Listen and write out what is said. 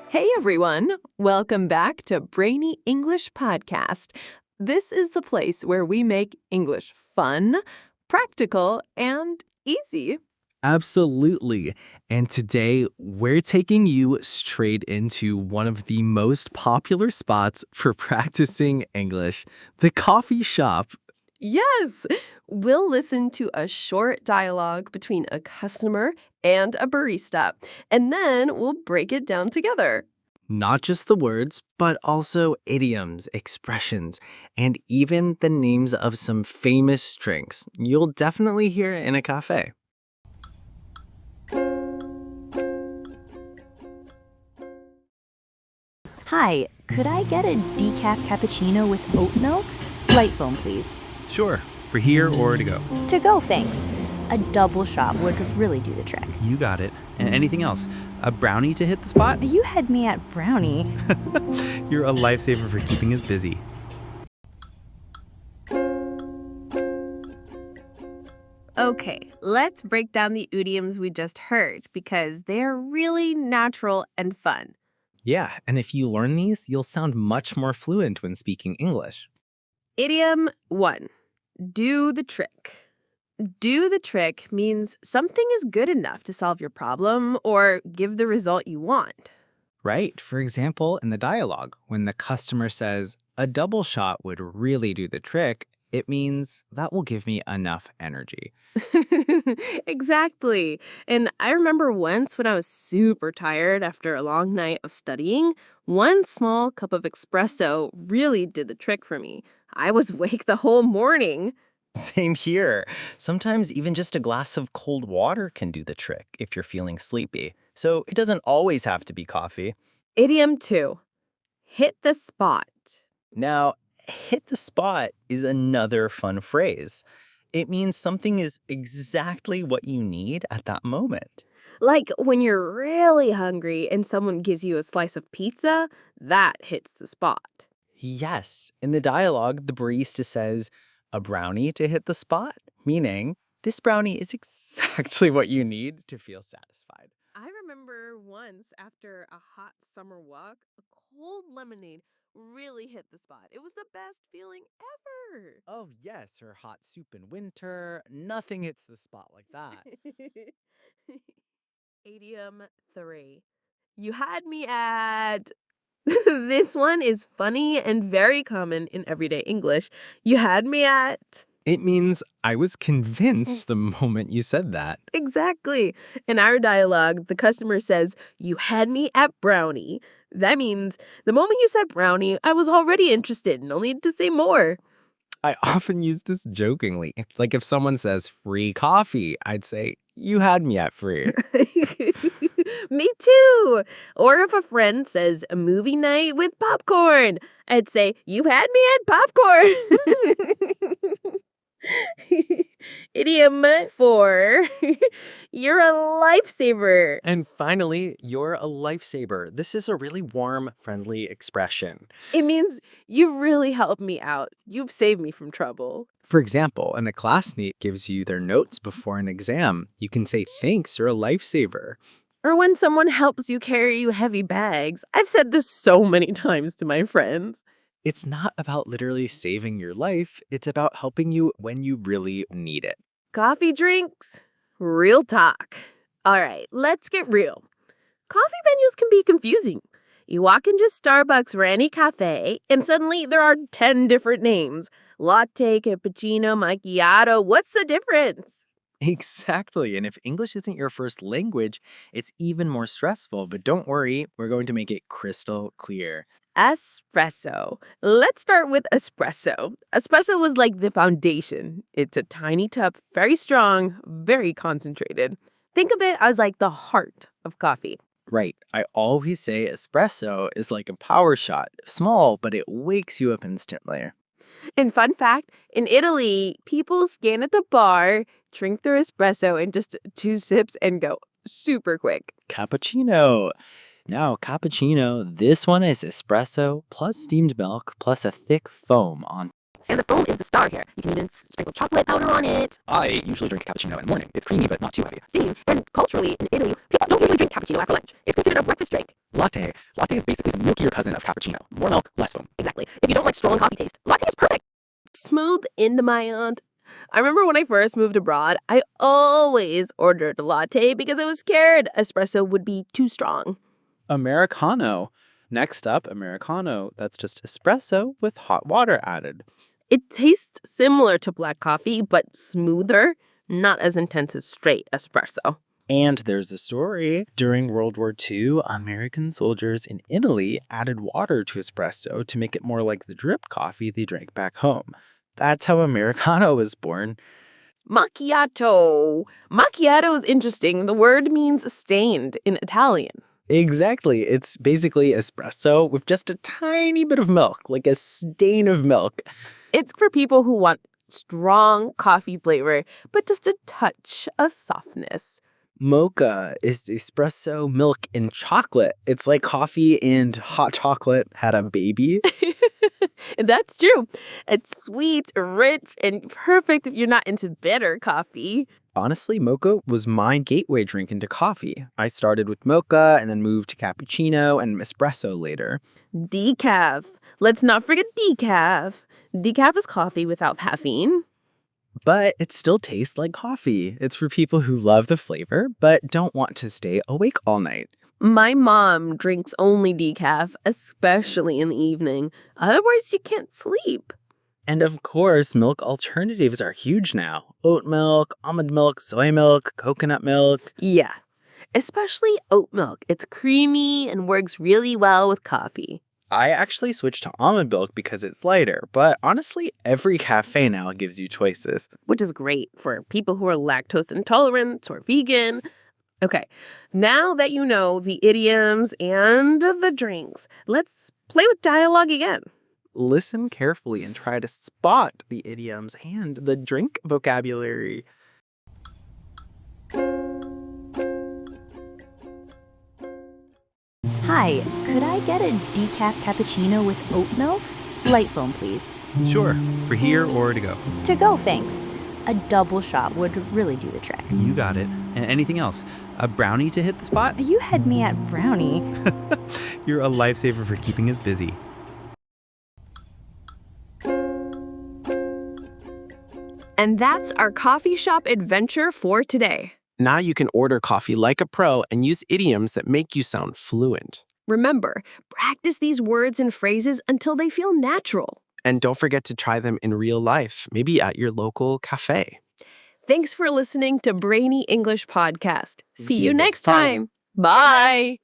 Hey everyone! Welcome back to Brainy English Podcast. This is the place where we make English fun, practical, and easy. Absolutely. And today we're taking you straight into one of the most popular spots for practicing English, the coffee shop. Yes! We'll listen to a short dialogue between a customer and a barista, and then we'll break it down together. Not just the words, but also idioms, expressions, and even the names of some famous drinks you'll definitely hear in a cafe. Hi, could I get a decaf cappuccino with oat milk? Light foam, please. Sure, for here or to go. To go, thanks. A double shot would really do the trick. You got it. And anything else? A brownie to hit the spot? You had me at brownie. You're a lifesaver for keeping us busy. Okay, let's break down the idioms we just heard because they're really natural and fun. Yeah, and if you learn these, you'll sound much more fluent when speaking English. Idiom 1. Do the trick. Do the trick means something is good enough to solve your problem or give the result you want. Right. For example, in the dialogue, when the customer says, a double shot would really do the trick, it means that will give me enough energy. Exactly. And I remember once when I was super tired after a long night of studying, one small cup of espresso really did the trick for me. I was awake the whole morning. Same here. Sometimes even just a glass of cold water can do the trick if you're feeling sleepy. So it doesn't always have to be coffee. Idiom 2. Hit the spot. Now, hit the spot is another fun phrase. It means something is exactly what you need at that moment. Like when you're really hungry and someone gives you a slice of pizza, that hits the spot. Yes, in the dialogue, the barista says, a brownie to hit the spot, meaning this brownie is exactly what you need to feel satisfied. I remember once after a hot summer walk, a cold lemonade really hit the spot. It was the best feeling ever. Oh, yes, her hot soup in winter. Nothing hits the spot like that. Idiom 3. You had me at... This one is funny and very common in everyday English. You had me at... It means I was convinced the moment you said that. Exactly. In our dialogue, the customer says, you had me at brownie. That means the moment you said brownie, I was already interested and only need to say more. I often use this jokingly. Like if someone says free coffee, I'd say, you had me at free. Me too. Or if a friend says a movie night with popcorn, I'd say, you had me at popcorn. Idiom 4. You're a lifesaver. And finally, you're a lifesaver. This is a really warm, friendly expression. It means you really helped me out. You've saved me from trouble. For example, when a classmate gives you their notes before an exam, you can say, thanks, you're a lifesaver. Or when someone helps you carry heavy bags. I've said this so many times to my friends. It's not about literally saving your life. It's about helping you when you really need it. Coffee drinks, real talk. All right, let's get real. Coffee menus can be confusing. You walk into Starbucks or any cafe, and suddenly there are 10 different names. Latte, cappuccino, macchiato. What's the difference? Exactly. And if English isn't your first language, it's even more stressful. But don't worry, we're going to make it crystal clear. Espresso. Let's start with espresso. Espresso was like the foundation. It's a tiny cup, very strong, very concentrated. Think of it as like the heart of coffee. Right. I always say espresso is like a power shot. Small, but it wakes you up instantly. And fun fact, in Italy, people scan at the bar, drink their espresso in just 2 sips and go super quick. Cappuccino. Now, cappuccino, this one is espresso plus steamed milk plus a thick foam on. And the foam is the star here. You can even sprinkle chocolate powder on it. I usually drink cappuccino in the morning. It's creamy, but not too heavy. Same. And culturally, in Italy, people don't usually drink cappuccino after lunch. It's considered a breakfast drink. Latte. Latte is basically the milkier cousin of cappuccino. More milk, less foam. Exactly. If you don't like strong coffee taste, latte is perfect. Smooth in demand. I remember when I first moved abroad, I always ordered a latte because I was scared espresso would be too strong. Americano. Next up, Americano. That's just espresso with hot water added. It tastes similar to black coffee, but smoother, not as intense as straight espresso. And there's a story. During World War II, American soldiers in Italy added water to espresso to make it more like the drip coffee they drank back home. That's how Americano was born. Macchiato. Macchiato is interesting. The word means stained in Italian. Exactly. It's basically espresso with just a tiny bit of milk, like a stain of milk. It's for people who want strong coffee flavor, but just a touch of softness. Mocha is espresso, milk, and chocolate. It's like coffee and hot chocolate had a baby. That's true. It's sweet, rich, and perfect if you're not into bitter coffee. Honestly, mocha was my gateway drink into coffee. I started with mocha and then moved to cappuccino and espresso later. Decaf. Let's not forget decaf. Decaf is coffee without caffeine. But it still tastes like coffee. It's for people who love the flavor but don't want to stay awake all night. My mom drinks only decaf, especially in the evening. Otherwise, you can't sleep. And of course, milk alternatives are huge now. Oat milk, almond milk, soy milk, coconut milk. Yeah, especially oat milk. It's creamy and works really well with coffee. I actually switched to almond milk because it's lighter, but honestly, every cafe now gives you choices. Which is great for people who are lactose intolerant or vegan. Okay, now that you know the idioms and the drinks, let's play with dialogue again. Listen carefully and try to spot the idioms and the drink vocabulary. Hi, could I get a decaf cappuccino with oat milk? Light foam, please. Sure, for here or to go. To go, thanks. A double shot would really do the trick. You got it. And anything else? A brownie to hit the spot? You had me at brownie. You're a lifesaver for keeping us busy. And that's our coffee shop adventure for today. Now you can order coffee like a pro and use idioms that make you sound fluent. Remember, practice these words and phrases until they feel natural. And don't forget to try them in real life, maybe at your local cafe. Thanks for listening to Brainy English Podcast. See you next time. Bye.